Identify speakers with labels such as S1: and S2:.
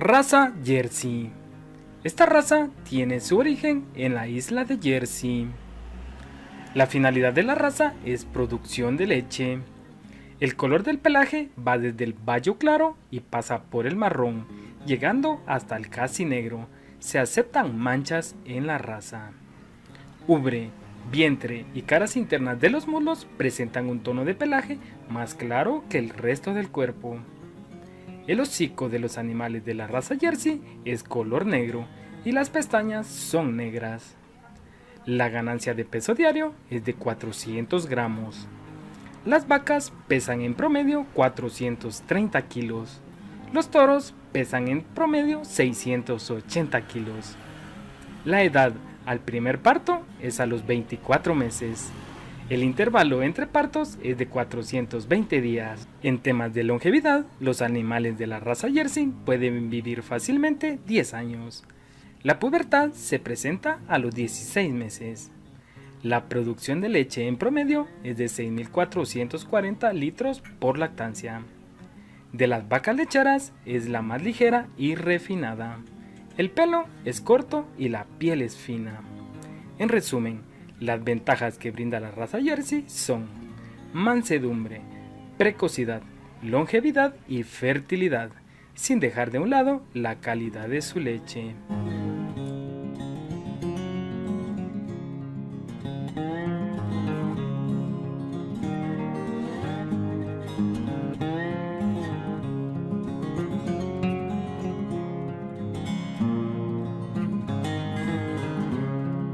S1: Raza Jersey. Esta raza tiene su origen en la isla de Jersey. La finalidad de la raza es producción de leche. El color del pelaje va desde el bayo claro y pasa por el marrón, llegando hasta el casi negro. Se aceptan manchas en la raza. Ubre, vientre y caras internas de los muslos presentan un tono de pelaje más claro que el resto del cuerpo. El hocico de los animales de la raza Jersey es color negro y las pestañas son negras. La ganancia de peso diario es de 400 gramos. Las vacas pesan en promedio 430 kilos. Los toros pesan en promedio 680 kilos. La edad al primer parto es a los 24 meses. El intervalo entre partos es de 420 días. En temas de longevidad, los animales de la raza Jersey pueden vivir fácilmente 10 años. La pubertad se presenta a los 16 meses. La producción de leche en promedio es de 6.440 litros por lactancia. De las vacas lecheras es la más ligera y refinada. El pelo es corto y la piel es fina. En resumen, las ventajas que brinda la raza Jersey son mansedumbre, precocidad, longevidad y fertilidad, sin dejar de un lado la calidad de su leche.